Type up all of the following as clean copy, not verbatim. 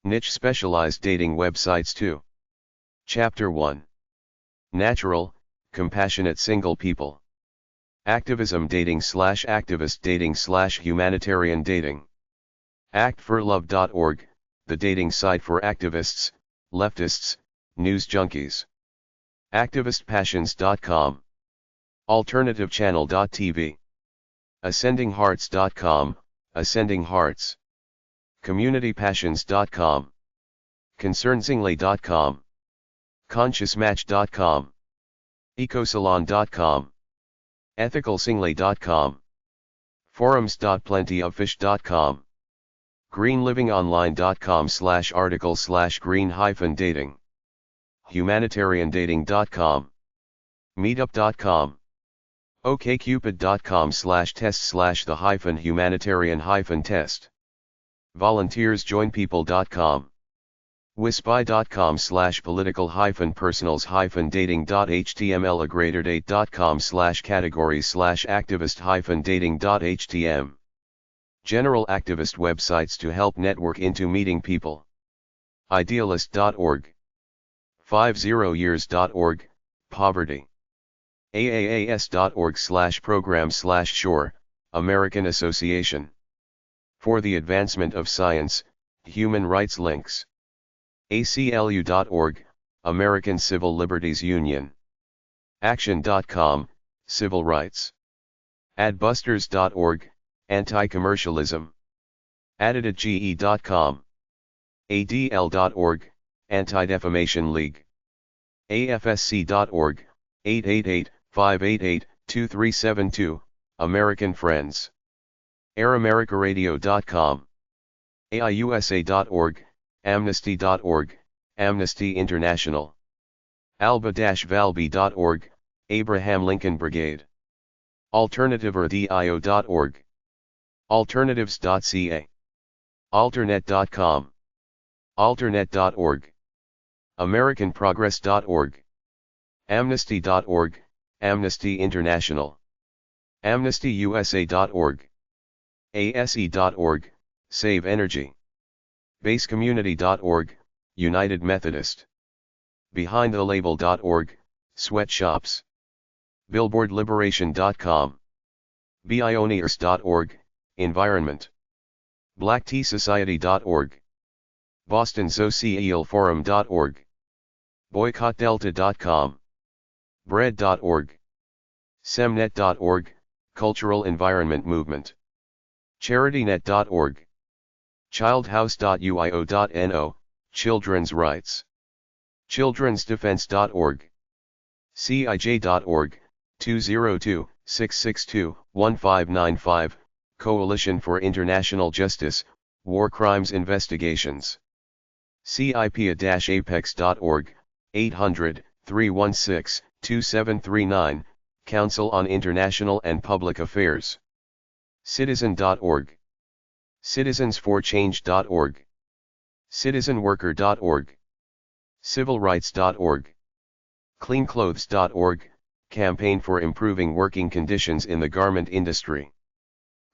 Niche specialized dating websites 2. Chapter 1. Natural, compassionate single people. Activism dating / activist dating / humanitarian dating. actforlove.org, the dating site for activists, leftists, news junkies. activistpassions.com. alternativechannel.tv. ascendinghearts.com, ascending hearts. communitypassions.com. concernsingly.com. consciousmatch.com. ecosalon.com. ethicalsingly.com. forums.plentyoffish.com. greenlivingonline.com/article/green-dating. humanitariandating.com. meetup.com. okcupid.com/test/the-humanitarian-test. volunteersjoinpeople.com. wispy.com/political-personals-dating.html. agraderdate.com/categories/activist-dating.htm. General activist websites to help network into meeting people. idealist.org. 50years.org, poverty. aaas.org/program/SHORE, American Association for the Advancement of Science, Human Rights links. aclu.org, American Civil Liberties Union. action.com, civil rights. adbusters.org, anti-commercialism. additedge.com. adl.org, Anti-Defamation League. afsc.org, 888-588-2372, American Friends. AirAmericaRadio.com. AIUSA.org, Amnesty.org, Amnesty International. alba-valby.org, Abraham Lincoln Brigade. AlternativeRadio.org. Alternatives.ca. Alternet.com. Alternet.org. AmericanProgress.org. Amnesty.org, Amnesty International. AmnestyUSA.org. ASE.org, Save Energy. BaseCommunity.org, United Methodist. BehindTheLabel.org, Sweatshops. BillboardLiberation.com. Bioneers.org, Environment. BlackTeaSociety.org. BostonSocialForum.org. BoycottDelta.com. Bread.org. Semnet.org, Cultural Environment Movement. CharityNet.org. Childhouse.uio.no, Children's Rights. Children'sDefense.org. CIJ.org, 202-662-1595, Coalition for International Justice, War Crimes Investigations. CIPA-apex.org, 800-316-2739, Council on International and Public Affairs. Citizen.org. Citizensforchange.org. Citizenworker.org. Civilrights.org. Cleanclothes.org, Campaign for Improving Working Conditions in the Garment Industry.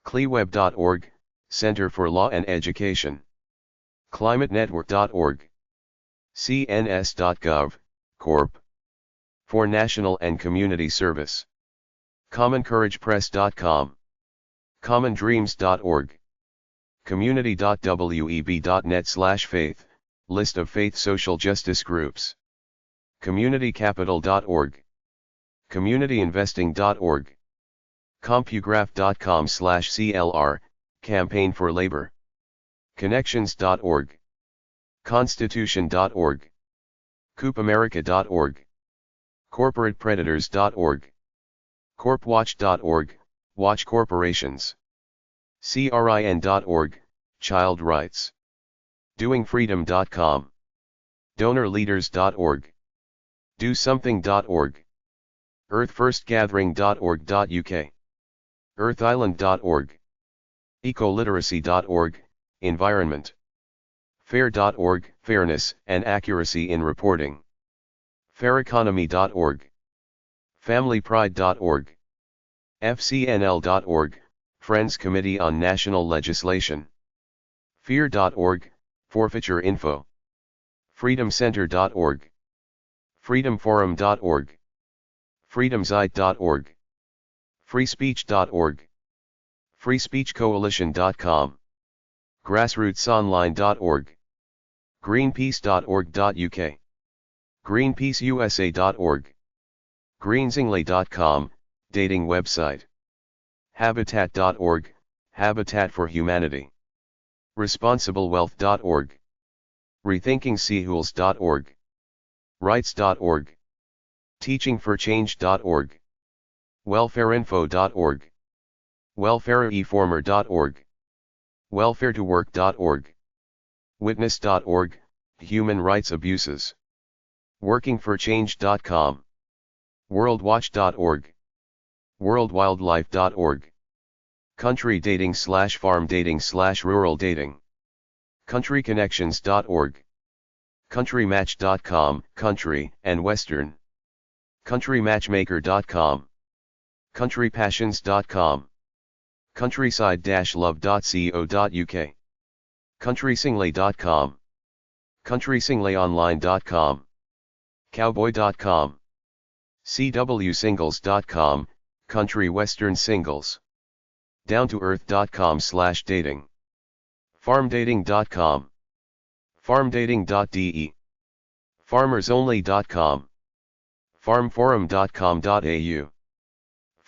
CLEWeb.org, Center for Law and Education. ClimateNetwork.org. CNS.gov, Corp. For National and Community Service. CommonCouragePress.com. CommonDreams.org. Community.web.net/faith, List of faith social justice groups. CommunityCapital.org. CommunityInvesting.org. Compugraph.com/CLR, Campaign for Labor. Connections.org. Constitution.org. CoopAmerica.org. CorporatePredators.org. CorpWatch.org, Watch Corporations. CRIN.org, Child Rights. DoingFreedom.com. DonorLeaders.org. DoSomething.org. EarthFirstGathering.org.uk. EarthIsland.org. Ecoliteracy.org, Environment. Fair.org, Fairness and Accuracy in Reporting. FairEconomy.org. FamilyPride.org. FCNL.org, Friends Committee on National Legislation. Fear.org, Forfeiture info. freedomcenter.org. freedomforum.org. freedomsite.org. freespeech.org. freespeechcoalition.com. grassrootsonline.org. greenpeace.org.uk. greenpeaceusa.org. greensingley.com, dating website. habitat.org, Habitat for Humanity. responsiblewealth.org. rethinkingseahools.org. rights.org. teachingforchange.org. welfareinfo.org. welfarereformer.org. welfaretowork.org. witness.org, human rights abuses. workingforchange.com. worldwatch.org. worldwildlife.org. country dating/farm dating/rural dating. countryconnections.org. countrymatch.com, country and western. countrymatchmaker.com. countrypassions.com. countryside-love.co.uk. countrysingley.com. countrysingleyonline.com. cowboy.com. cwsingles.com, country western singles. downtoearth.com/dating. farmdating.com. farmdating.de. farmersonly.com. farmforum.com.au.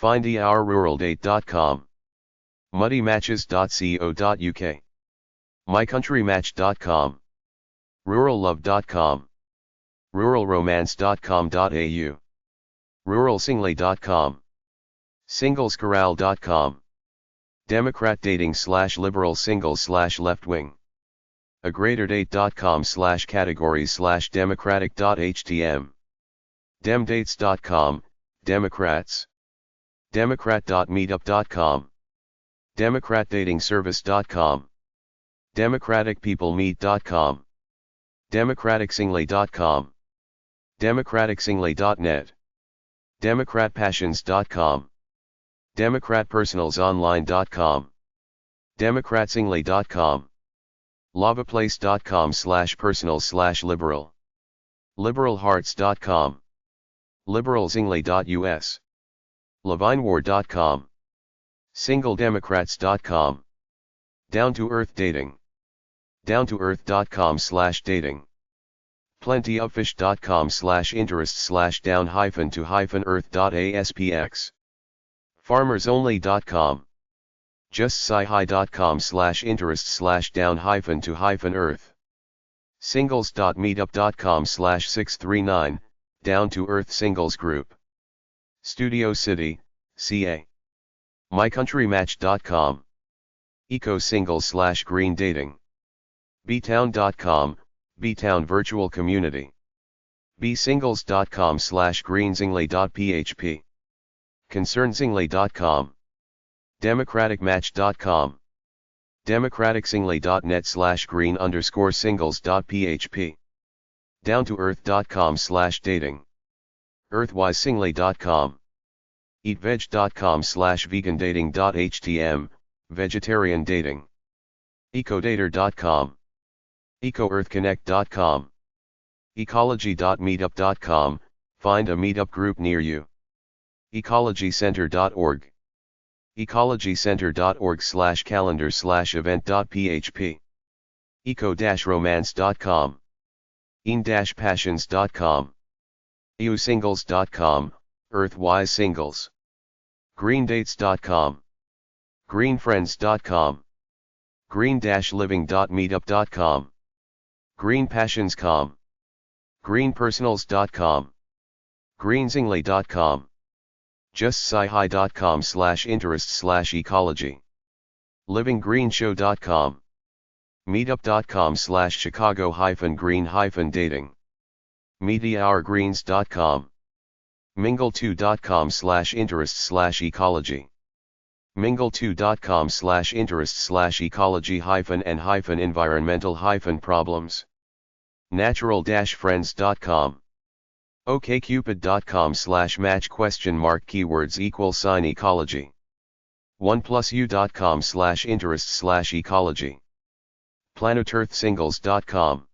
findourruraldate.com. muddymatches.co.uk. mycountrymatch.com. rurallove.com. ruralromance.com.au. ruralsingley.com. singlescorral.com. Democrat dating/liberal singles/left-wing. agratordate.com/categories/democratic.htm. demdates.com, Democrats. democrat.meetup.com. democratdatingservice.com. democraticpeoplemeet.com. democraticsingley.com. democraticsingley.net. democratpassions.com. democratpersonalsonline.com. democratsingley.com. lavaplace.com/personal/liberal. liberalhearts.com. liberalsingley.us. levinewar.com. singledemocrats.com. down-to-earth dating. downtoearth.com/dating. plentyoffish.com/interest/down-to-earth.aspx. farmersonly.com. justsci-hi.com/interest/down-to-earth. singles.meetup.com/639, down-to-earth singles group. Studio City, CA. mycountrymatch.com. eco-singles/green dating. btown.com, btown virtual community. bsingles.com/greensingley.php. concernsingley.com. democraticmatch.com. democraticsingley.net/green_singles.php. downtoearth.com/dating. earthwisesingley.com. eatveg.com/vegandating.htm, vegetarian dating. ecodater.com. ecoearthconnect.com. ecology.meetup.com, find a meetup group near you. ecologycenter.org. ecologycenter.org/calendar/event.php. eco-romance.com. een-passions.com. eusingles.com, Earthwise Singles. greendates.com. greenfriends.com. green-living.meetup.com. greenpassions.com. greenpersonals.com. greensingley.com. justsci-hi.com/interest/ecology. livinggreenshow.com. meetup.com/chicago-green-dating. mediahourgreens.com. mingle2.com/interest/ecology. mingle2.com/interest/ecology-and-environmental-problems. natural-friends.com. okcupid.com/match keywords =, ecology. oneplusu.com/interest/ecology. planetearthsingles.com.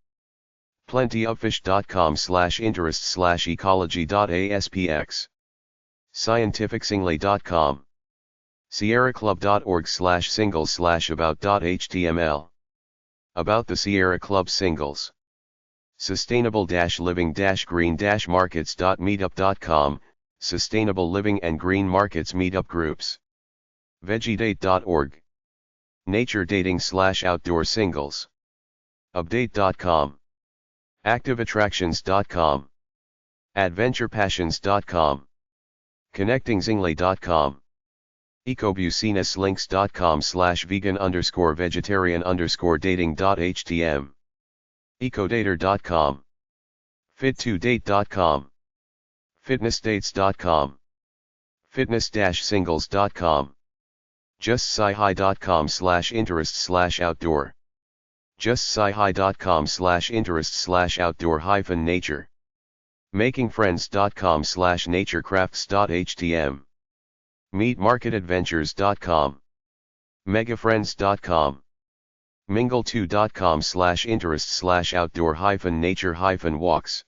plentyoffish.com/interest/ecology.aspx. scientificsingly.com. sierraclub.org/singles/about.html. About the Sierra Club Singles. Sustainable-living-green-markets.meetup.com, Sustainable Living and Green Markets Meetup Groups. Veggiedate.org. Nature Dating/Outdoor Singles. Update.com. ActiveAttractions.com. AdventurePassions.com. ConnectingZingly.com. ecobusiness/links.com/vegan_vegetarian_dating.htm. ecodater.com. fit2date.com. fitnessdates.com. fitness-singles.com. justscihi.com/interest/outdoor. justscihi.com/interest/outdoor-nature. makingfriends.com/naturecrafts.htm. meetmarketadventures.com. megafriends.com. mingle2.com/interest/outdoor-nature-walks.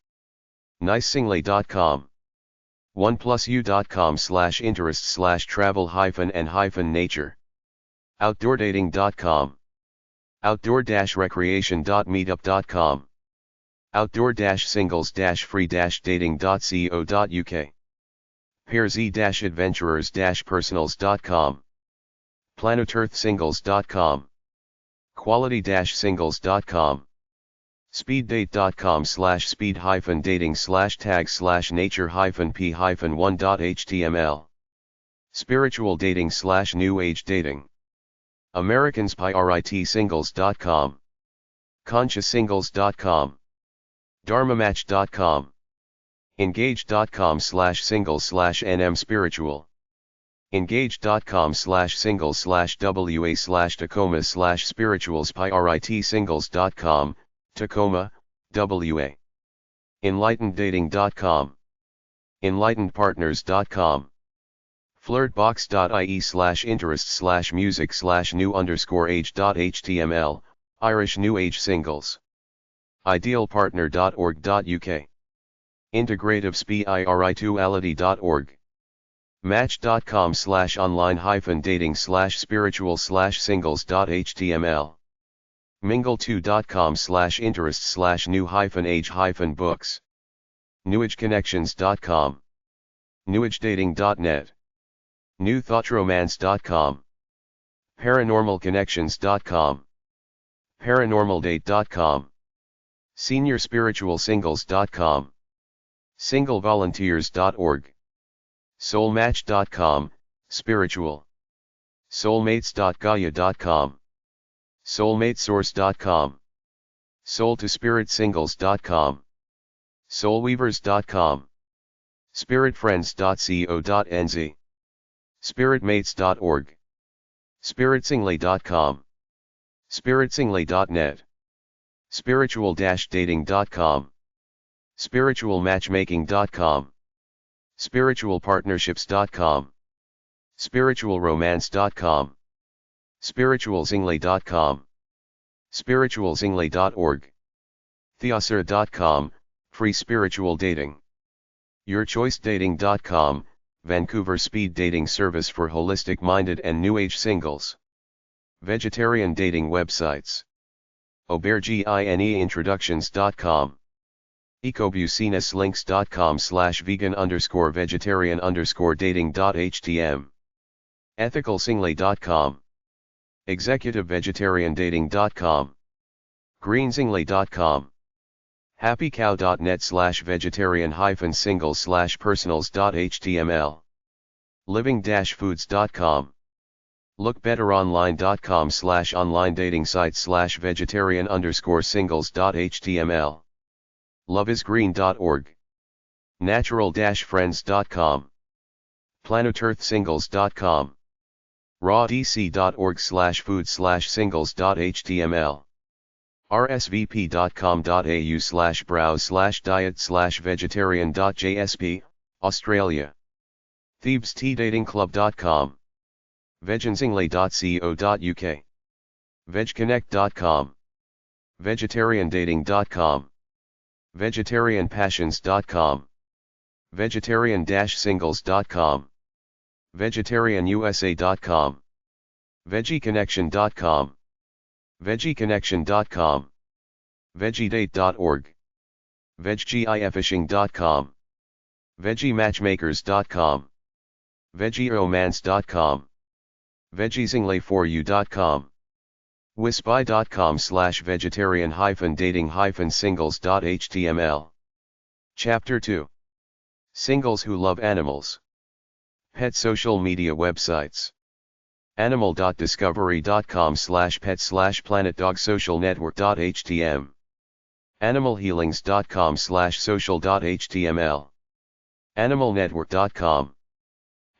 nicesingly.com. oneplusu.com/interest/travel-and-nature. outdoordating.com. outdoor-recreation.meetup.com. outdoor-singles-free-dating.co.uk. pairs-adventurers-personals.com. planetearthsingles.com. quality-singles.com. speed-date.com/speed-dating/tag/nature-p-1.html. spiritual dating/new age dating. americansprioritsingles.com. consciousingles.com. dharmamatch.com. engaged.com/singles/nm spiritual. engaged.com/singles/wa/tacoma/spirituals-pritsingles.com, Tacoma, WA. enlighteneddating.com. enlightenedpartners.com. flirtbox.ie/interest/music/new_age.html, Irish New Age Singles. idealpartner.org.uk. integrativespirituality.org. match.com/online-dating/spiritual/singles.html. mingle2.com/interest/new-age-books. newageconnections.com. newagedating.net. newthoughtromance.com. paranormalconnections.com. paranormaldate.com. seniorspiritualsingles.com. singlevolunteers.org. soulmatch.com, spiritual. soulmates.gaia.com. soulmatesource.com. soul-to-spirit-singles.com. soulweavers.com. spiritfriends.co.nz. spiritmates.org. spiritsingly.com. spiritsingly.net. spiritual-dating.com. spiritualmatchmaking.com. spiritualpartnerships.com. spiritualromance.com. spiritualzingly.com. spiritualzingly.org. theosera.com, free spiritual dating. yourchoicedating.com, Vancouver speed dating service for holistic-minded and new age singles. Vegetarian dating websites. aubergineintroductions.com. ecobusinesslinks.com/vegan_vegetarian_dating.htm. ethicalsingly.com. executivevegetariandating.com. greenzingly.com. happycow.net/vegetarian-singles/personals.html. living-foods.com. lookbetteronline.com/online dating site/vegetarian_singles.html. loveisgreen.org. natural-friends.com. planetearthsingles.com. rawdc.org/food/singles.html. rsvp.com.au/browse/diet/vegetarian.jsp, Australia. thebesteadatingclub.com. vegansingly.co.uk. vegconnect.com. vegetariandating.com, vegetarianpassions.com, vegetarian-singles.com, vegetarianusa.com, veggieconnection.com, veggieconnection.com, veggiedate.org, veggiefishing.com, veggiematchmakers.com, veggieromance.com, veggiesingly4u.com, wispy.com/vegetarian-dating-singles.html. Chapter 2. Singles who love animals. Pet social media websites. animal.discovery.com/pet/planetdogsocialnetwork.htm, animalhealings.com/social.html, animalnetwork.com,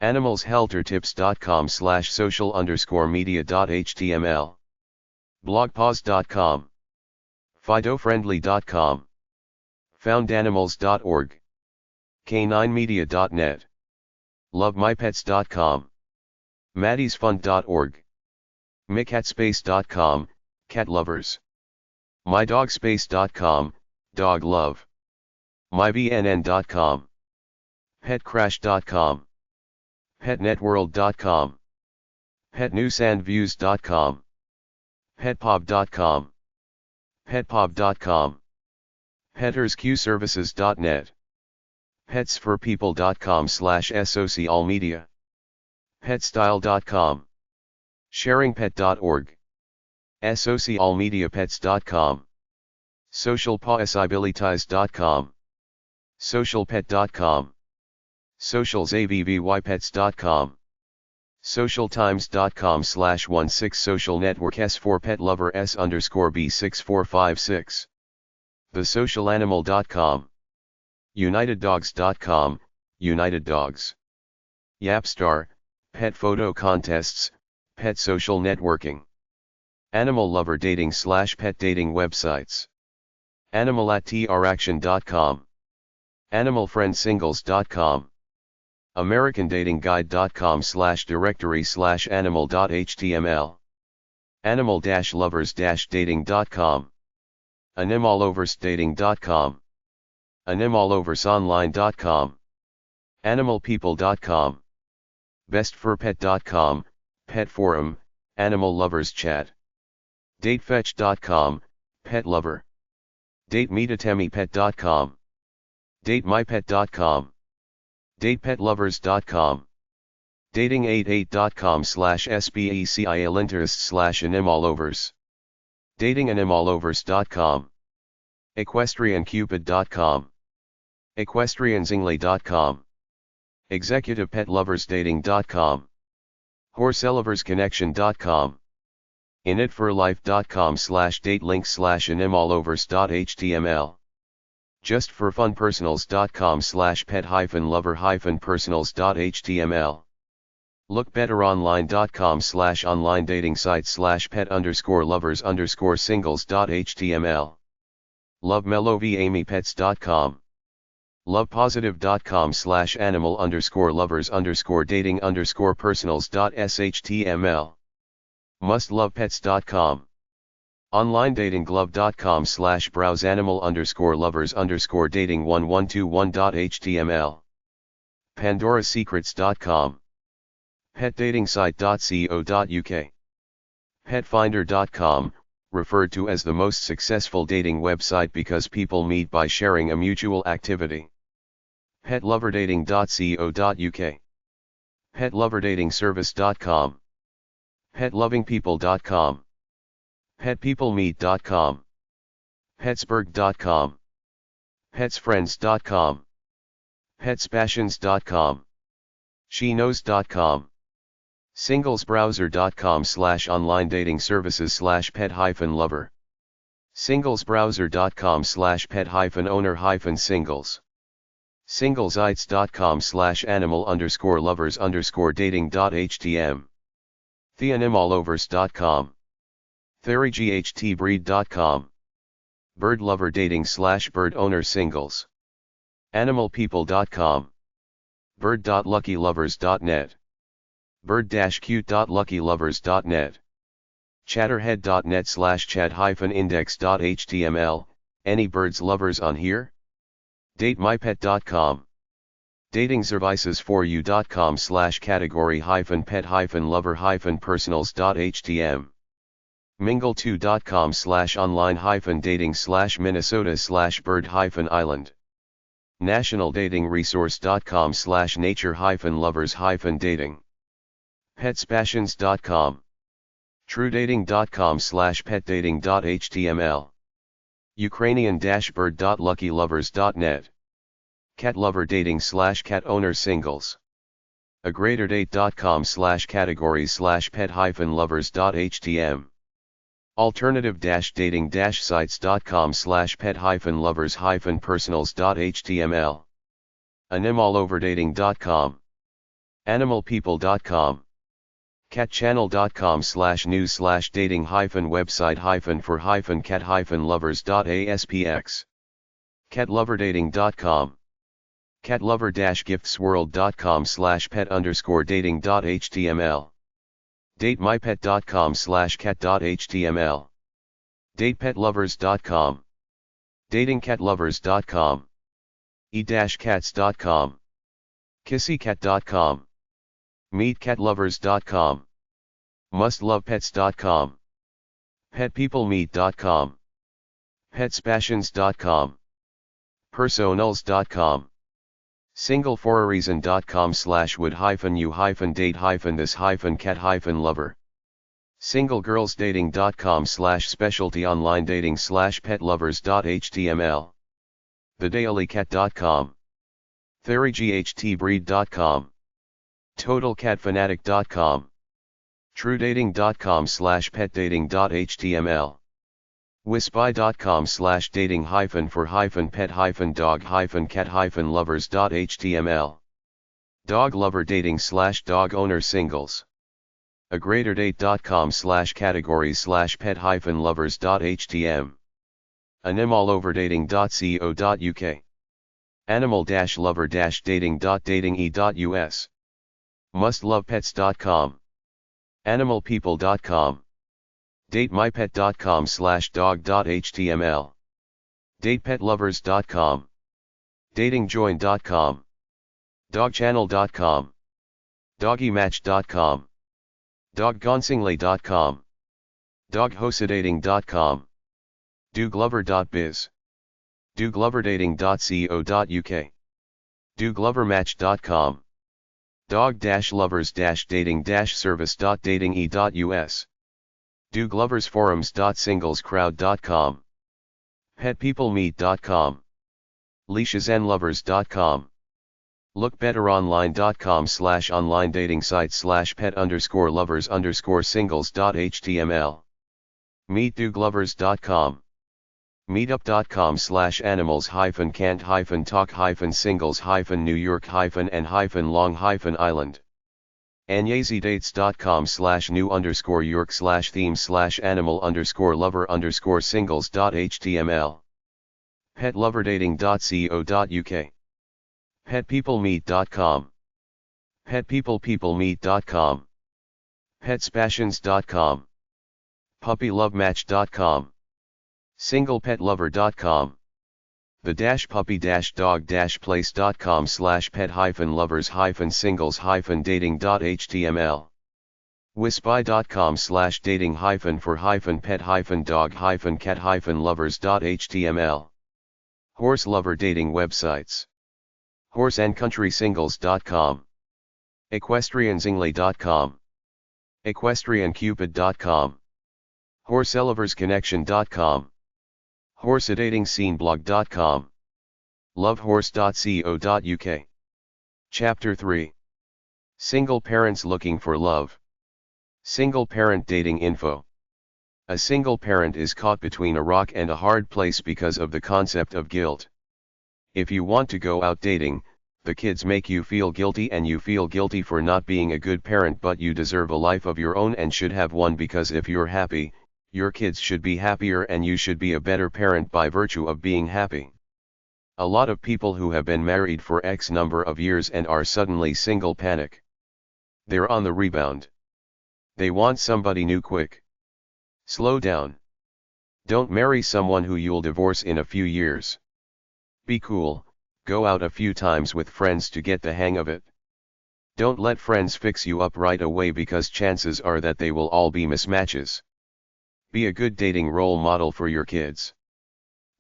animalsheltertips.com/social_media.html, blogpause.com, fidofriendly.com, foundanimals.org, caninemedia.net, lovemypets.com, maddiesfund.org, micatspace.com, cat lovers, mydogspace.com, dog love, mybnn.com, petcrash.com, petnetworld.com, petnewsandviews.com, petpub.com, petpub.com, pettersqservices.net, petsforpeople.com/socialmedia, petstyle.com, sharingpet.org, socialmediapets.com, socialpossibilities.com, socialpet.com, socialsavvypets.com, socialtimes.com/16socialnetwork s4petlover s_b6456, thesocialanimal.com, uniteddogs.com, United Dogs, Yapstar, pet photo contests, pet social networking, animal lover dating/pet dating websites, animal@traction.com, animalfriendsingles.com, americandatingguide.com/directory/animal.html, animal-lovers-dating.com, animaloversdating.com, animaloversonline.com, animalpeople.com, bestforpet.com, pet forum, animal lovers chat, datefetch.com, pet lover, datemeetatemipet.com, datemypet.com, datepetlovers.com, dating88.com/sbecialinterest/animalovers, datinganimalovers.com, equestriancupid.com, equestrianzingly.com, executivepetloversdating.com, horseloversconnection.com, initforlife.com/datelink/animalovers.html, justforfunpersonals.com/pet-lover-personals.html, lookbetteronline.com/online dating site/pet_lovers_singles.html, lovemelovyamypets.com, lovepositive.com/animal_lovers_dating_personals.shtml, mustlovepets.com, onlinedatingglove.com/browseanimal_lovers_dating1121.html, pandorasecrets.com, petdatingsite.co.uk, petfinder.com, referred to as the most successful dating website because people meet by sharing a mutual activity, petloverdating.co.uk, petloverdatingservice.com, petlovingpeople.com, petpeoplemeet.com, petsburg.com, petsfriends.com, petspassions.com, sheknows.com, singlesbrowser.com/online dating services/pet-lover, singlesbrowser.com/pet-owner-singles, singlesites.com/animal_lovers_dating.htm, theanimalovers.com, theryghtbreed.com, birdloverdating/bird-owner-singles, animalpeople.com, bird.luckylovers.net, bird-cute.luckylovers.net, Chatterhead.net/chat-index.html, any birds lovers on here? datemypet.com. datingservices4u.com/category-pet-lover-personals.htm. mingle2.com/online-dating/Minnesota/bird-island. nationaldatingresource.com/nature-lovers-dating. petspassions.com. truedating.com/petdating.html. ukrainian-bird.luckylovers.net. catloverdating/cat owner singles. agratordate.com/categories/pet-lovers.htm. alternative-dating-sites.com/pet-lovers-personals.html. animaloverdating.com. animalpeople.com. catchannel.com/news/dating-website-for-cat-lovers.aspx. catloverdating.com. catlover-giftsworld.com/pet_dating.html. datemypet.com/cat.html. datepetlovers.com. datingcatlovers.com. e-cats.com. kissycat.com. meetcatlovers.com. mustlovepets.com. petpeoplemeet.com. petspassions.com. personals.com. singleforyoureason.com/would-you-date-this-cat-lover. singlegirls-dating.com/specialty-online-dating/pet-lovers.html. thedailycat.com. theryghtbreed.com. totalcatfanatic.com. truedating.com/petdating.html. wispy.com/dating-for-pet-dog-cat-lovers.html. dogloverdating/dog owner singles. agratordate.com/categories/pet-lovers.htm. animaloverdating.co.uk. animal-lover-dating.datinge.us. mustlovepets.com. animalpeople.com. datemypet.com/dog.html. datepetlovers.com. datingjoin.com. dogchannel.com. doggymatch.com. doggonsingly.com. doghosadating.com. doglover.biz. dogloverdating.co.uk. doglovermatch.com. dog-lovers-dating-service.datinge.us. dogloversforums.singlescrowd.com. petpeoplemeet.com. leashesandlovers.com. lookbetteronline.com/online dating site/pet_lovers_singles.html. meetdoglovers.com. meetup.com/animals-can't-talk-singles-New York-and-long-island. anyazydates.com/new_york/theme/animal_lover_singles.html. petloverdating.co.uk. petpeoplemeet.com. petpeoplemeet.com. petspassions.com. puppylovematch.com. singlepetlover.com. the-puppy-dog-place.com/pet-lovers-singles-dating.html. wispy.com/dating-for-pet-dog-cat-lovers.html. horse lover dating websites. horseandcountrysingles.com. equestrianzingly.com. equestriancupid.com. horseloversconnection.com. horseadating-sceneblog.com. lovehorse.co.uk. Chapter 3. Single parents looking for love. Single parent dating info. A single parent is caught between a rock and a hard place because of the concept of guilt. If you want to go out dating, the kids make you feel guilty and you feel guilty for not being a good parent, but you deserve a life of your own and should have one, because if you're happy, your kids should be happier and you should be a better parent by virtue of being happy. A lot of people who have been married for X number of years and are suddenly single panic. They're on the rebound. They want somebody new quick. Slow down. Don't marry someone who you'll divorce in a few years. Be cool, go out a few times with friends to get the hang of it. Don't let friends fix you up right away because chances are that they will all be mismatches. Be a good dating role model for your kids.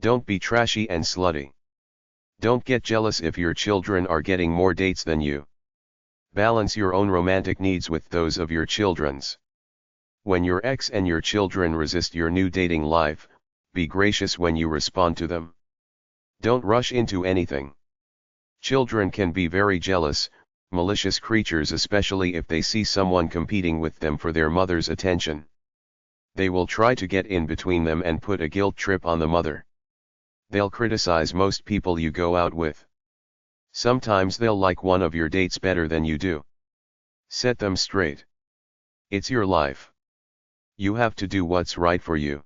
Don't be trashy and slutty. Don't get jealous if your children are getting more dates than you. Balance your own romantic needs with those of your children's. When your ex and your children resist your new dating life, be gracious when you respond to them. Don't rush into anything. Children can be very jealous, malicious creatures, especially if they see someone competing with them for their mother's attention. They will try to get in between them and put a guilt trip on the mother. They'll criticize most people you go out with. Sometimes they'll like one of your dates better than you do. Set them straight. It's your life. You have to do what's right for you.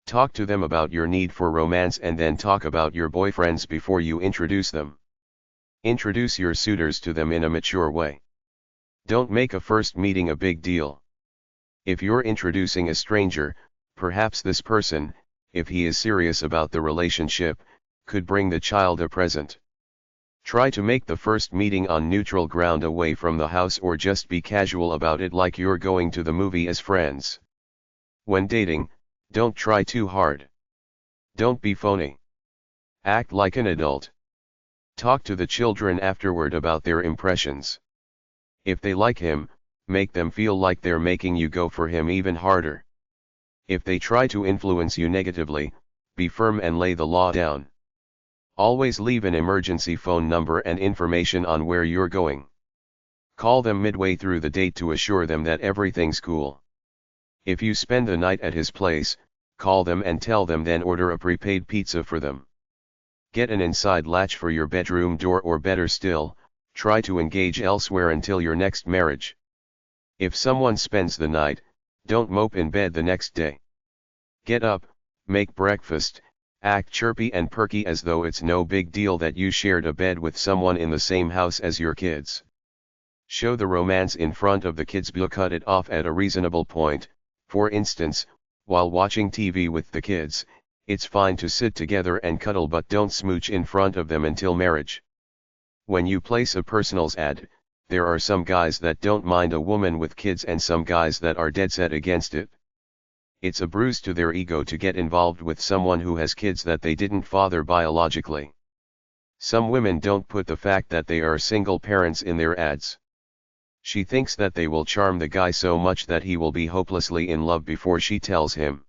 Talk to them about your need for romance and then talk about your boyfriends before you introduce them. Introduce your suitors to them in a mature way. Don't make a first meeting a big deal. If you're introducing a stranger, perhaps this person, if he is serious about the relationship, could bring the child a present. Try to make the first meeting on neutral ground away from the house, or just be casual about it like you're going to the movie as friends. When dating, don't try too hard. Don't be phony. Act like an adult. Talk to the children afterward about their impressions. If they like him, make them feel like they're making you go for him even harder. If they try to influence you negatively, be firm and lay the law down. Always leave an emergency phone number and information on where you're going. Call them midway through the date to assure them that everything's cool. If you spend the night at his place, call them and tell them, then order a prepaid pizza for them. Get an inside latch for your bedroom door, or better still, try to engage elsewhere until your next marriage. If someone spends the night, don't mope in bed the next day. Get up, make breakfast, act chirpy and perky as though it's no big deal that you shared a bed with someone in the same house as your kids. Show the romance in front of the kids, but cut it off at a reasonable point. For instance, while watching TV with the kids, it's fine to sit together and cuddle, but don't smooch in front of them until marriage. When you place a personals ad, there are some guys that don't mind a woman with kids and some guys that are dead set against it. It's a bruise to their ego to get involved with someone who has kids that they didn't father biologically. Some women don't put the fact that they are single parents in their ads. She thinks that they will charm the guy so much that he will be hopelessly in love before she tells him.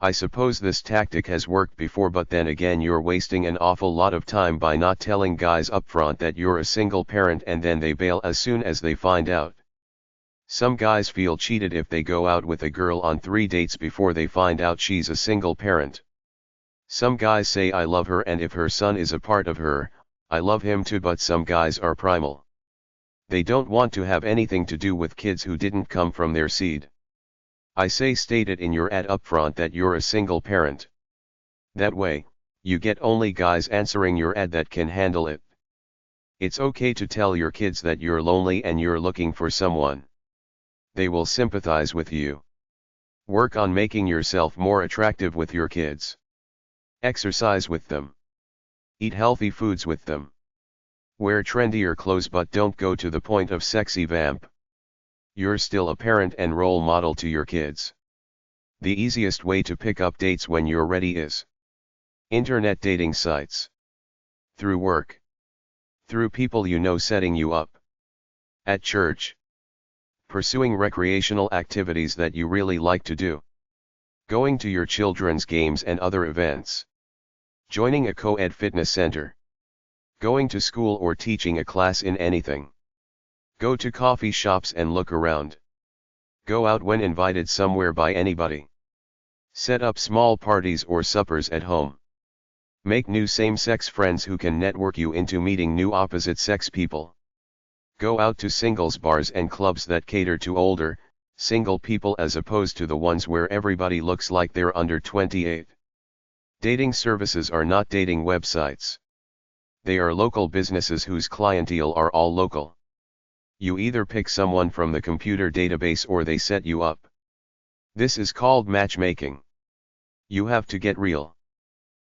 I suppose this tactic has worked before, but then again you're wasting an awful lot of time by not telling guys upfront that you're a single parent, and then they bail as soon as they find out. Some guys feel cheated if they go out with a girl on 3 dates before they find out she's a single parent. Some guys say I love her, and if her son is a part of her, I love him too, but some guys are primal. They don't want to have anything to do with kids who didn't come from their seed. I say state it in your ad upfront that you're a single parent. That way, you get only guys answering your ad that can handle it. It's okay to tell your kids that you're lonely and you're looking for someone. They will sympathize with you. Work on making yourself more attractive with your kids. Exercise with them. Eat healthy foods with them. Wear trendier clothes, but don't go to the point of sexy vamp. You're still a parent and role model to your kids. The easiest way to pick up dates when you're ready is internet dating sites. Through work. Through people you know setting you up. At church. Pursuing recreational activities that you really like to do. Going to your children's games and other events. Joining a co-ed fitness center. Going to school or teaching a class in anything. Go to coffee shops and look around. Go out when invited somewhere by anybody. Set up small parties or suppers at home. Make new same-sex friends who can network you into meeting new opposite-sex people. Go out to singles bars and clubs that cater to older, single people as opposed to the ones where everybody looks like they're under 28. Dating services are not dating websites. They are local businesses whose clientele are all local. You either pick someone from the computer database or they set you up. This is called matchmaking. You have to get real.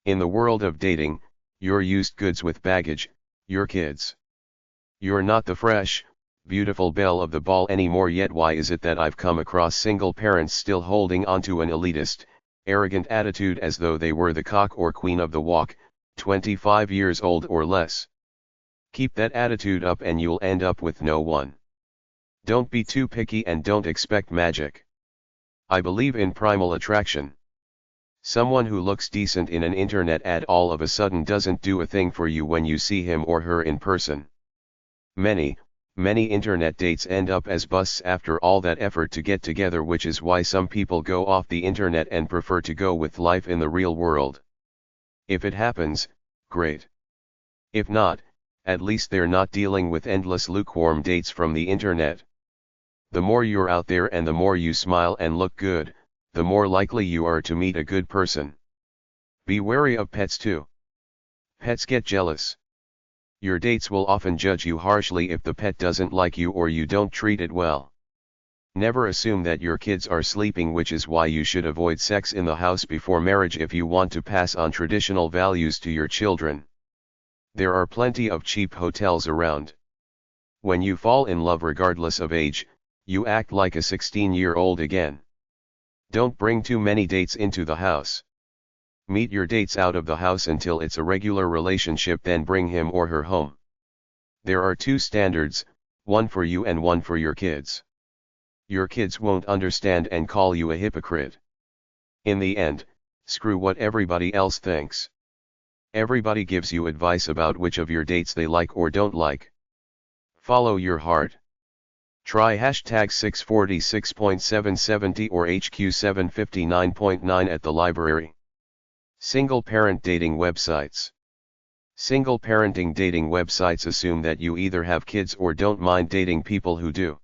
In the world of dating, you're used goods with baggage, your kids. You're not the fresh, beautiful belle of the ball anymore. Yet why is it that I've come across single parents still holding onto an elitist, arrogant attitude as though they were the cock or queen of the walk, 25 years old or less? Keep that attitude up and you'll end up with no one. Don't be too picky and don't expect magic. I believe in primal attraction. Someone who looks decent in an internet ad all of a sudden doesn't do a thing for you when you see him or her in person. Many internet dates end up as busts after all that effort to get together, which is why some people go off the internet and prefer to go with life in the real world. If it happens, great. If not, at least they're not dealing with endless lukewarm dates from the internet. The more you're out there and the more you smile and look good, the more likely you are to meet a good person. Be wary of pets too. Pets get jealous. Your dates will often judge you harshly if the pet doesn't like you or you don't treat it well. Never assume that your kids are sleeping, which is why you should avoid sex in the house before marriage if you want to pass on traditional values to your children. There are plenty of cheap hotels around. When you fall in love regardless of age, you act like a 16-year-old again. Don't bring too many dates into the house. Meet your dates out of the house until it's a regular relationship, then bring him or her home. There are two standards, one for you and one for your kids. Your kids won't understand and call you a hypocrite. In the end, screw what everybody else thinks. Everybody gives you advice about which of your dates they like or don't like. Follow your heart. Try hashtag 646.770 or HQ759.9 at the library. Single parent dating websites. Single parenting dating websites assume that you either have kids or don't mind dating people who do.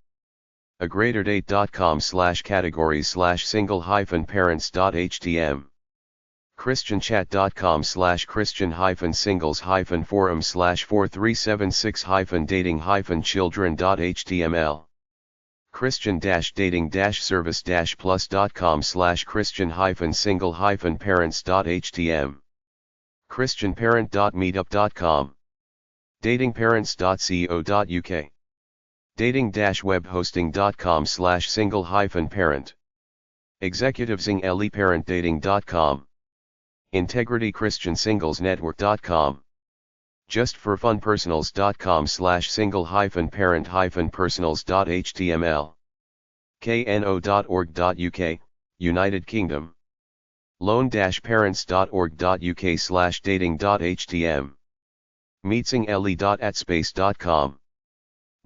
agreatordate.com/categories/single-parents.htm. christianchat.com/christian-forums/4376-dating-children.html. christian-dating-service-plus.com/christian-single-parents.htm. christianparent.meetup.com. datingparents.co.uk. dating-webhosting.com/single-parent. executivesing.parentdating.com. integritychristiansingles-network.com. justforfun-personals.com/single-parent-personals.html. kno.org.uk, United Kingdom. lone-parents.org.uk/dating.htm. meetsingle.atspace.com.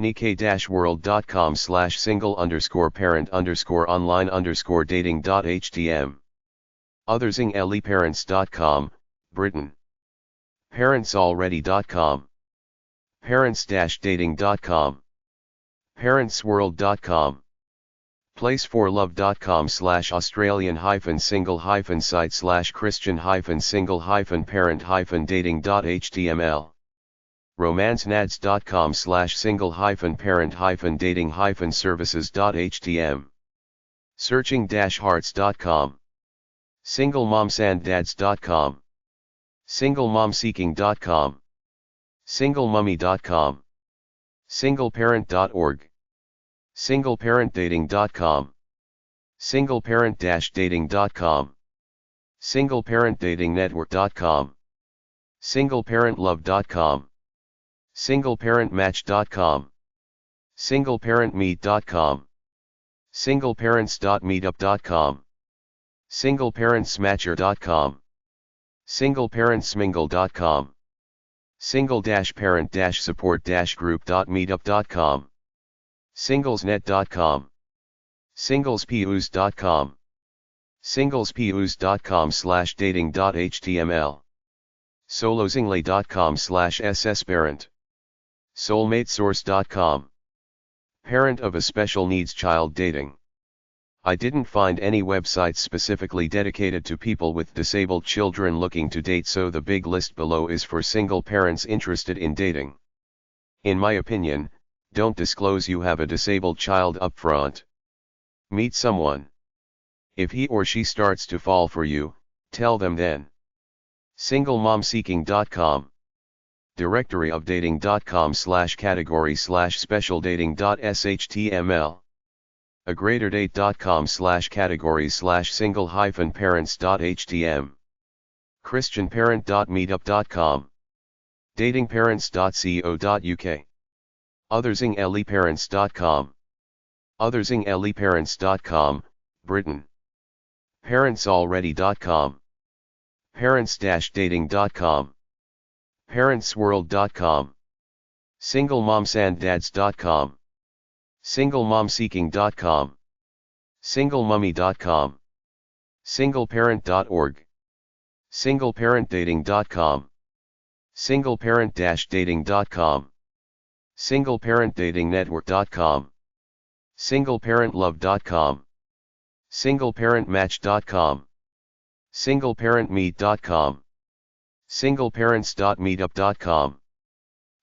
nikkei-world.com/single-parent-online-dating.htm. othersing.parents.com, Britain. parentsalready.com. parents-dating.com. parentsworld.com. placeforlove.com/australian-site/christian-single-parent-dating.html. romancenads.com/single-parent-dating-services.htm. searching-hearts.com. singlemomsanddads.com. singlemomseeking.com. singlemummy.com. singleparent.org. singleparentdating.com. singleparent-dating.com. singleparentdatingnetwork.com. singleparentlove.com. singleparentmatch.com. singleparentmeet.com. singleparents.meetup.com. singleparentsmatcher.com. singleparentsmingle.com. single-parent-support-group.meetup.com. singlesnet.com. singlespews.com. singlespews.com/dating.html. solosingly.com/ssparent. soulmatesource.com. Parent of a special needs child dating. I didn't find any websites specifically dedicated to people with disabled children looking to date, so the big list below is for single parents interested in dating. In my opinion, don't disclose you have a disabled child up front. Meet someone. If he or she starts to fall for you, tell them then. SingleMomSeeking.com. Directory of dating.com/category/specialdating.html. agreatordate.com/categories/single-parents.htm. christianparent.meetup.com. datingparents.co.uk. othersingleparents.com. othersingleparents.com, Britain. parentsalready.com. parents-dating.com. parentsworld.com. singlemomsanddads.com. singlemomseeking.com. singlemummy.com. singleparent.org. singleparentdating.com. singleparent-dating.com. singleparentdatingnetwork.com. singleparentlove.com. singleparentmatch.com. singleparentmeet.com. singleparents.meetup.com.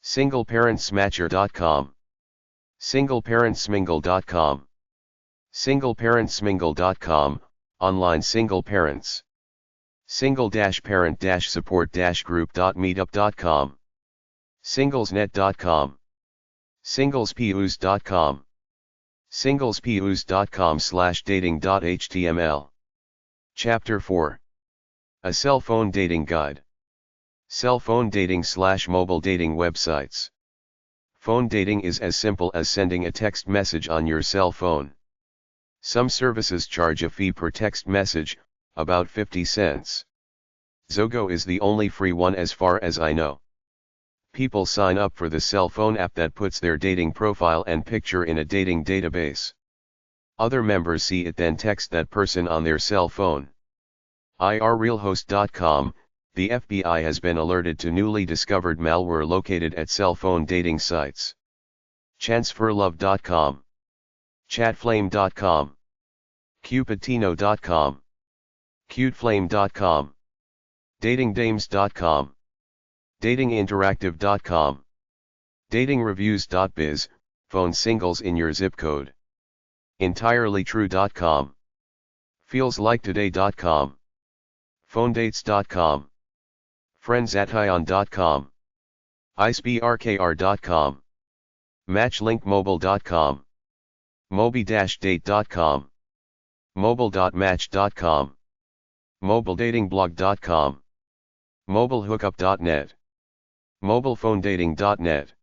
singleparentsmatcher.com. singleparentsmingle.com. singleparentsmingle.com, online single parents. single-parent-support-group.meetup.com. singlesnet.com. singlespews.com. singlespews.com/dating.html. Chapter 4. A Cell Phone Dating Guide. Cell phone dating/mobile dating websites. Phone dating is as simple as sending a text message on your cell phone. Some services charge a fee per text message, about 50 cents. Zogo is the only free one as far as I know. People sign up for the cell phone app that puts their dating profile and picture in a dating database. Other members see it then text that person on their cell phone. irrealhost.com, the FBI has been alerted to newly discovered malware located at cell phone dating sites. chanceforlove.com. chatflame.com. cupidtino.com. cuteflame.com. datingdames.com. datinginteractive.com. datingreviews.biz, phone singles in your zip code. entirelytrue.com. feelsliketoday.com. phonedates.com. friendsation.com. icebrkr.com. matchlinkmobile.com. mobi-date.com. mobile.match.com. mobiledatingblog.com. mobilehookup.net. mobilephonedating.net.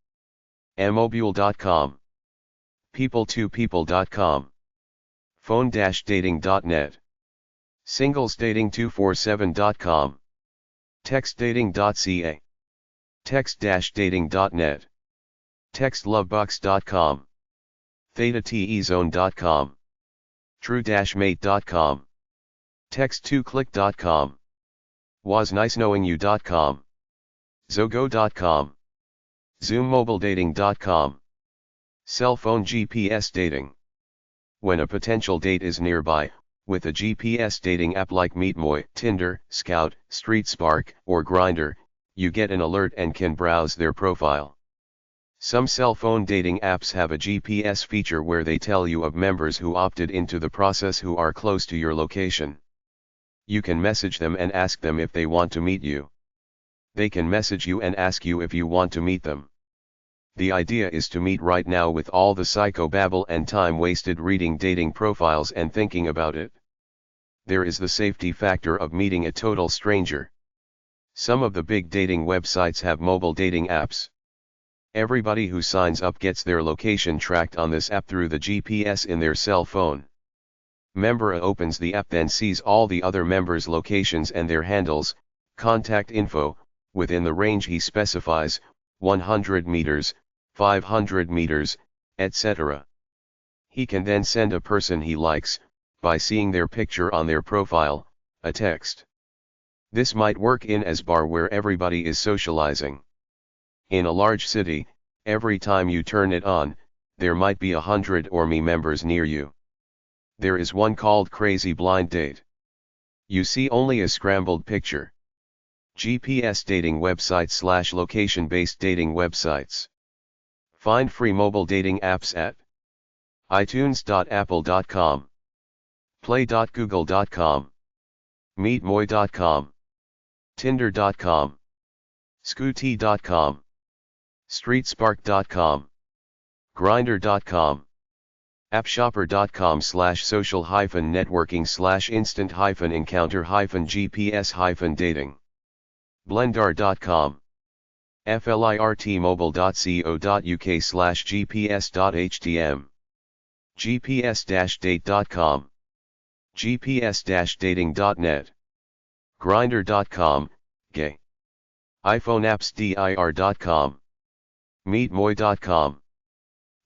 mmobile.com. people2people.com. phone-dating.net. singlesdating247.com. textdating.ca. text-dating.net. textlovebox.com. thetatezone.com. true-mate.com. text2click.com. wasniceknowingyou.com. zogo.com. zoommobiledating.com. Cell phone GPS dating. When a potential date is nearby, with a GPS dating app like MeetMoi, Tinder, Scout, StreetSpark, or Grindr, you get an alert and can browse their profile. Some cell phone dating apps have a GPS feature where they tell you of members who opted into the process who are close to your location. You can message them and ask them if they want to meet you. They can message you and ask you if you want to meet them. The idea is to meet right now with all the psychobabble and time wasted reading dating profiles and thinking about it. There is the safety factor of meeting a total stranger. Some of the big dating websites have mobile dating apps. Everybody who signs up gets their location tracked on this app through the GPS in their cell phone. Member A opens the app, then sees all the other members' locations and their handles, contact info, within the range he specifies, 100 meters, 500 meters, etc. He can then send a person he likes, by seeing their picture on their profile, a text. This might work in a bar where everybody is socializing. In a large city, every time you turn it on, there might be 100 or more members near you. There is one called Crazy Blind Date. You see only a scrambled picture. GPS dating websites / location-based dating websites. Find free mobile dating apps at itunes.apple.com, play.google.com, meetmoy.com, tinder.com, scooty.com, streetspark.com, grindr.com, appshopper.com/social-networking/instant-encounter-gps-dating, blendar.com, flirtmobile.co.uk/gps.htm, gps-date.com, gps-dating.net, grindr.com, gay, iphoneappsdir.com, meetmoy.com,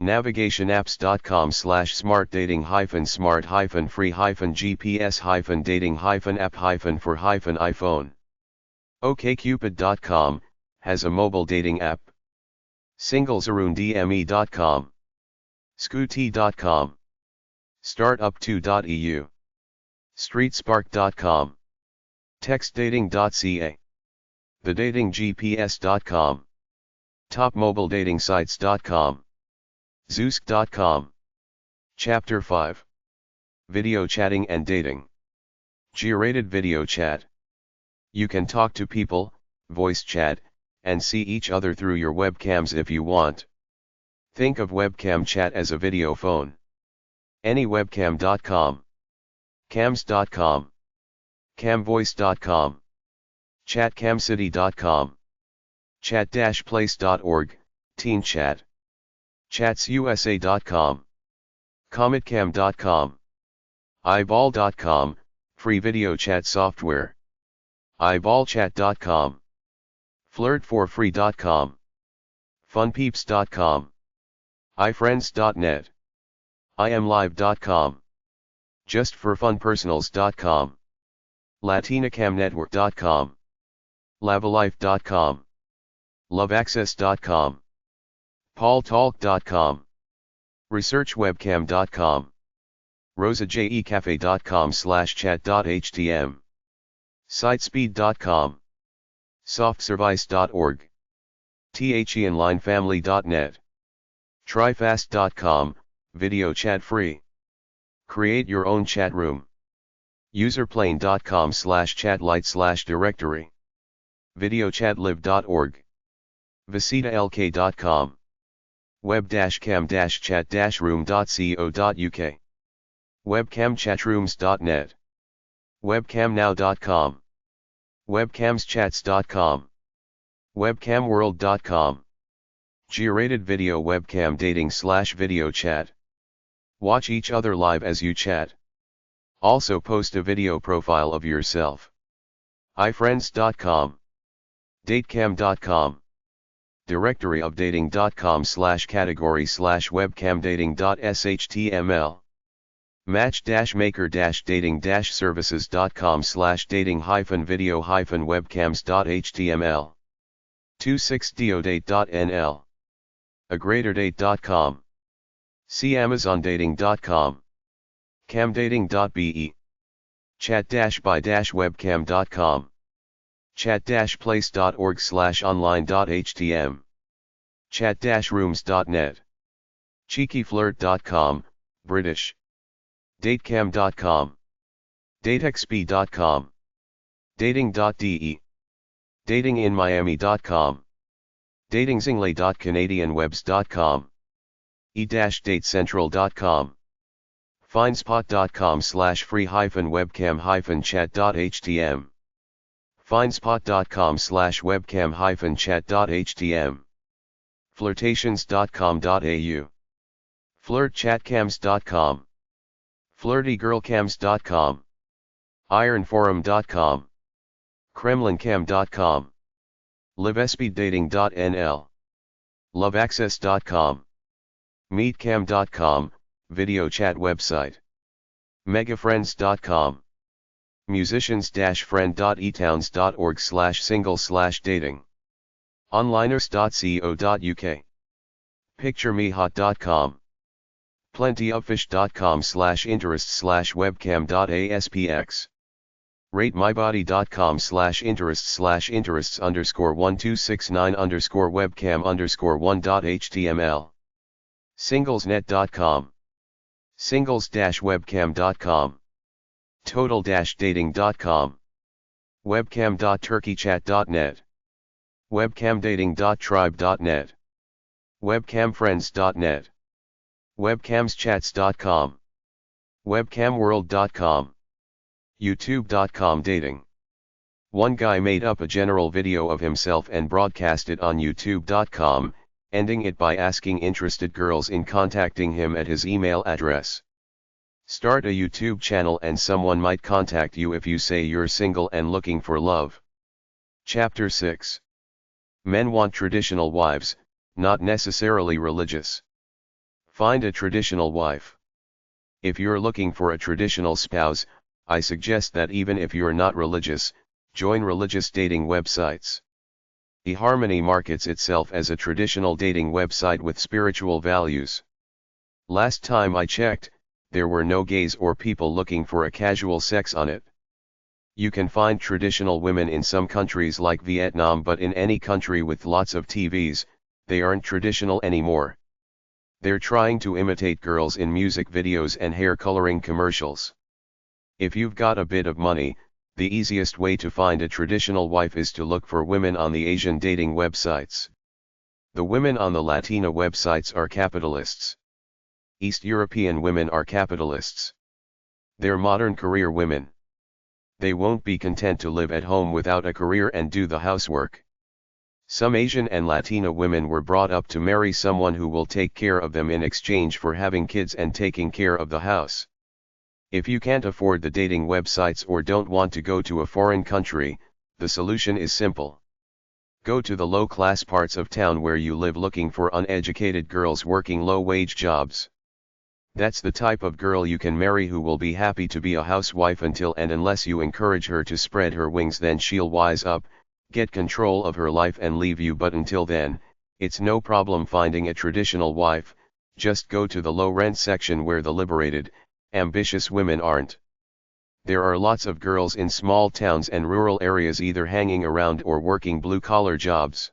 navigationapps.com/smart-free-gps-dating-app-for-iPhone, okcupid.com, has a mobile dating app, singlesarundme.com, scooty.com, startup2.eu, streetspark.com, textdating.ca, thedatinggps.com, topmobiledatingsite.com, Zoosk.com. Chapter 5. Video Chatting and Dating. G-rated video chat. You can talk to people, voice chat, and see each other through your webcams if you want. Think of webcam chat as a video phone. Anywebcam.com, cams.com, camvoice.com, chatcamcity.com, chat-place.org, teen chat, chatsusa.com, cometcam.com, eyeball.com, free video chat software, eyeballchat.com, flirtforfree.com, funpeeps.com, ifriends.net, imlive.com, justforfunpersonals.com, latinacamnetwork.com, lavalife.com, loveaccess.com, paultalk.com, researchwebcam.com, rosajecafe.com/chat.htm, sitespeed.com, softservice.org, theonlinefamily.net, tryfast.com, video chat free. Create your own chat room. userplane.com/chatlite/directory, videochatlib.org, visitalk.com, web-cam-chat-room.co.uk, webcamchatrooms.net, webcamnow.com, webcamschats.com, webcamworld.com, G-rated video webcam dating/video chat. Watch each other live as you chat. Also post a video profile of yourself. ifriends.com, datecam.com, directory-of-dating.com/category/webcamdating.html, match-maker-dating-services.com/dating-video-webcams.html, 26diodate.nl, agraderdate.com, camazondating.com, camdating.be, chat-by-webcam.com, chat-place.org/online.htm, chat-rooms.net, cheekyflirt.com, British, datecam.com, datexp.com, dating.de, datinginmiami.com, datingzingly.canadianwebs.com, e-datecentral.com, findspot.com/free-webcam-chat.htm, findspot.com/webcam-chat.htm, flirtations.com.au, flirtchatcams.com, flirtygirlcams.com, ironforum.com, kremlincam.com, livespeeddating.nl, loveaccess.com, meetcam.com, video chat website, megafriends.com, musicians-friend.etowns.org/single/dating, onliners.co.uk, picturemehot.com, plentyoffish.com/interests/webcam.aspx, ratemybody.com/interests/interests_1269_webcam_1.html, singlesnet.com, singles-webcam.com, total-dating.com, webcam.turkeychat.net, webcamdating.tribe.net, webcamfriends.net, webcamschats.com, webcamworld.com, youtube.com dating. One guy made up a general video of himself and broadcast it on youtube.com, ending it by asking interested girls in contacting him at his email address. Start a YouTube channel and someone might contact you if you say you're single and looking for love. Chapter 6. Men want traditional wives, not necessarily religious. Find a traditional wife. If you're looking for a traditional spouse, I suggest that even if you're not religious, join religious dating websites. eHarmony markets itself as a traditional dating website with spiritual values. Last time I checked, there were no gays or people looking for a casual sex on it. You can find traditional women in some countries like Vietnam, but in any country with lots of TVs, they aren't traditional anymore. They're trying to imitate girls in music videos and hair coloring commercials. If you've got a bit of money, the easiest way to find a traditional wife is to look for women on the Asian dating websites. The women on the Latina websites are capitalists. East European women are capitalists. They're modern career women. They won't be content to live at home without a career and do the housework. Some Asian and Latina women were brought up to marry someone who will take care of them in exchange for having kids and taking care of the house. If you can't afford the dating websites or don't want to go to a foreign country, the solution is simple. Go to the low-class parts of town where you live looking for uneducated girls working low-wage jobs. That's the type of girl you can marry who will be happy to be a housewife until and unless you encourage her to spread her wings, then she'll wise up, get control of her life and leave you. But until then, it's no problem finding a traditional wife. Just go to the low-rent section where the liberated, ambitious women aren't. There are lots of girls in small towns and rural areas either hanging around or working blue-collar jobs.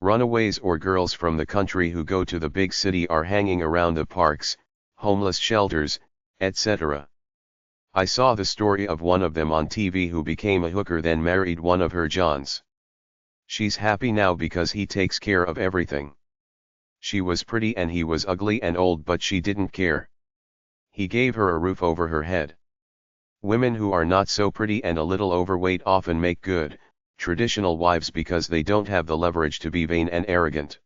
Runaways or girls from the country who go to the big city are hanging around the parks, homeless shelters, etc. I saw the story of one of them on TV who became a hooker then married one of her Johns. She's happy now because he takes care of everything. She was pretty and he was ugly and old, but she didn't care. He gave her a roof over her head. Women who are not so pretty and a little overweight often make good, traditional wives because they don't have the leverage to be vain and arrogant.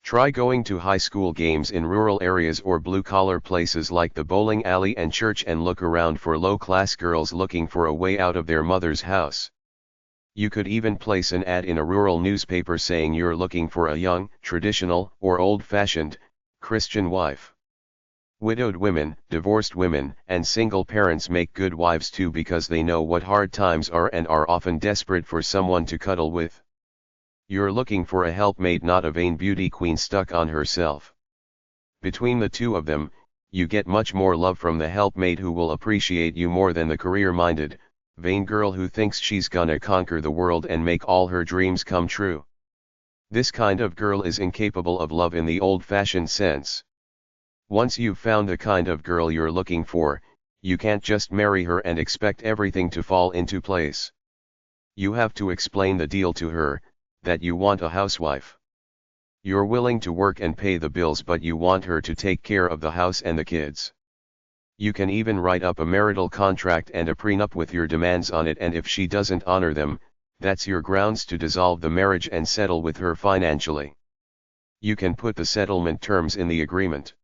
Try going to high school games in rural areas or blue-collar places like the bowling alley and church and look around for low-class girls looking for a way out of their mother's house. You could even place an ad in a rural newspaper saying you're looking for a young, traditional, or old-fashioned, Christian wife. Widowed women, divorced women, and single parents make good wives too because they know what hard times are and are often desperate for someone to cuddle with. You're looking for a helpmate, not a vain beauty queen stuck on herself. Between the two of them, you get much more love from the helpmate who will appreciate you more than the career-minded, vain girl who thinks she's gonna conquer the world and make all her dreams come true. This kind of girl is incapable of love in the old-fashioned sense. Once you've found the kind of girl you're looking for, you can't just marry her and expect everything to fall into place. You have to explain the deal to her, that you want a housewife. You're willing to work and pay the bills, but you want her to take care of the house and the kids. You can even write up a marital contract and a prenup with your demands on it, and if she doesn't honor them, that's your grounds to dissolve the marriage and settle with her financially. You can put the settlement terms in the agreement.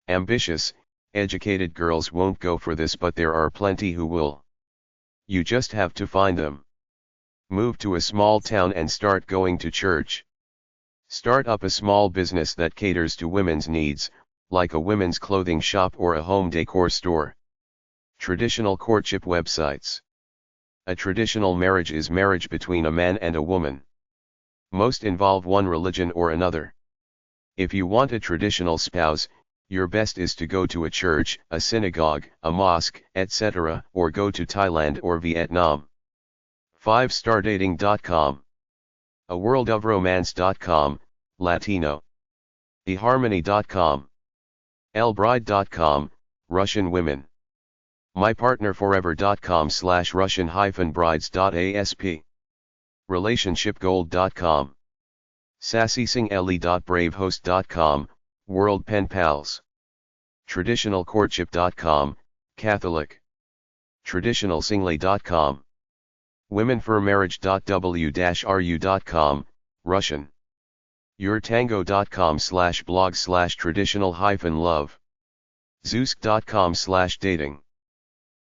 Ambitious, educated girls won't go for this, but there are plenty who will. You just have to find them. Move to a small town and start going to church. Start up a small business that caters to women's needs, like a women's clothing shop or a home decor store. Traditional courtship websites. A traditional marriage is marriage between a man and a woman. Most involve one religion or another. If you want a traditional spouse, your best is to go to a church, a synagogue, a mosque, etc., or go to Thailand or Vietnam. 5stardating.com, aworldofromance.com, Latino, eharmony.com, elbride.com, Russian women. mypartnerforever.com/Russian-brides.asp, relationshipgold.com, sassysingelly.bravehost.com, World Pen Pals, traditionalcourtship.com, Catholic, traditionalsingley.com, womenformarriage.w-ru.com, Russian, yourtango.com/blog/traditional-love, zeusk.com/dating.